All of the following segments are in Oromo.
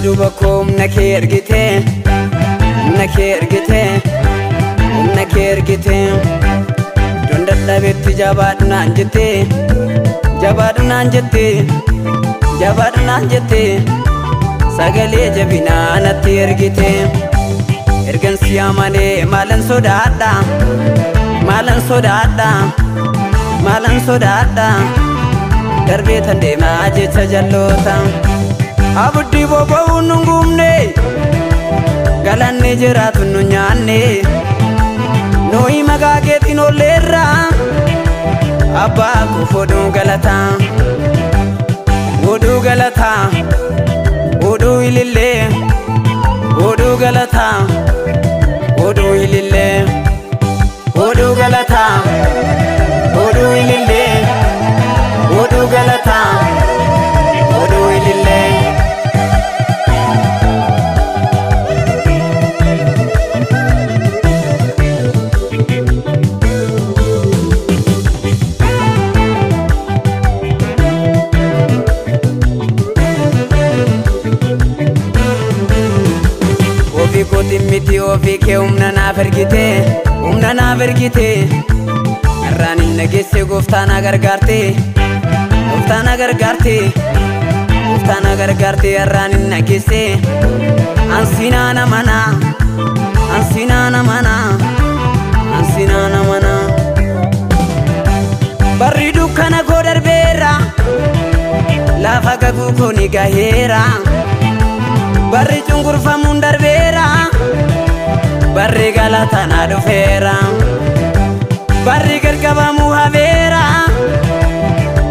dubakum nakirgite donda dabetti jabadnan jette sagale jabina natti ergite ergan siyamane malan sodaadha darbe tande maaje tajallota abdi bobo nungumne galanne jiratu nyaanne noi magage tinolerra abba ku fodu galata odu ilille odu galata odu ilille odu galata odu ilille odu galata odu ilille Miti ofi ke umna na vergite rani nagese goftana gargarte rani nagese ansina na mana baridu kana godar bera lafa gagu koni gahera barri chungur famundar bera barri galata na dofera barri gargaba muhavera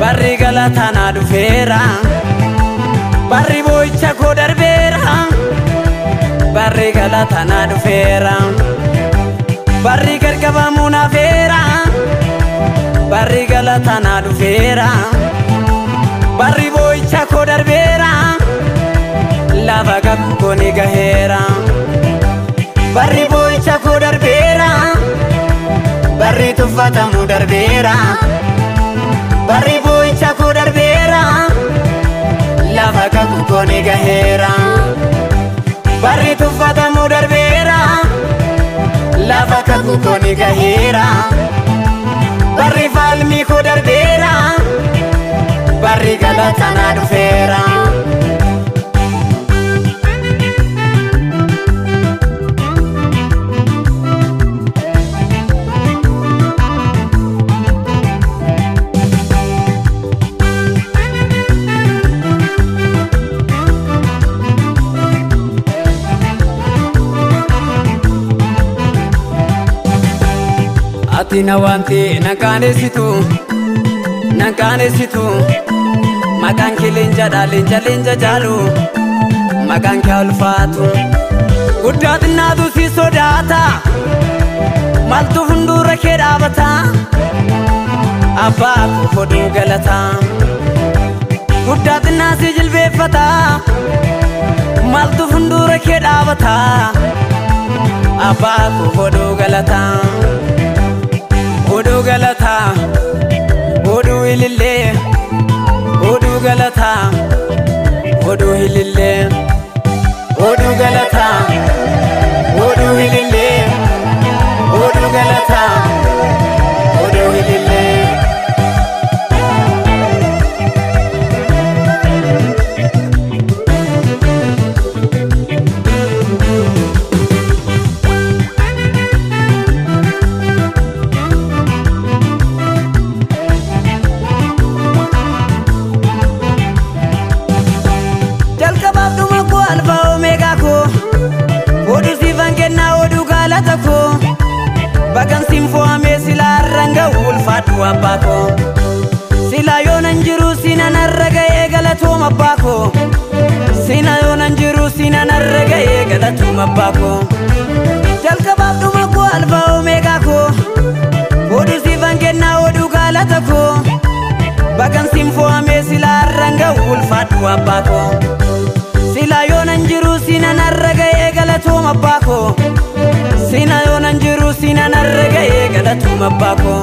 barri galata na dofera barri boicha kodar bera barri galata na dofera barri gargaba munavera barri galata na dofera barri boicha kodar bera lava gakuni gahera barri boicha kodar bera barri tufata mudar bera barri boicha kodar bera lava gakuni gahera barri tufata mudar bera lava gakuni gahera barri falmi kodar bera barri galata na dufera Atina wanti nakanesitu makan kilenja jalu makan kalfatu guddat nadu si sodata maltu fundura kedabata abba ku fodu galata guddat nasi jilbefata maltu fundura kedabata abba ku fodu galata odu galata odu ilille odu galata odu ilille odu galata odu ilille odu galata odu ilille bagan simfo ame sila ranga ulfatu abako sila yonanjiru sina narraga egalatu mabako sina yonanjiru sina narraga egalatu mabako jalka babdu mako alfa omega ko odu sivangenna odu galata ko bagan simfo ame sila ranga ulfatu abako sila yonanjiru sina narraga egalatu mabako sina yonanjiru sina narraga egalatu mabako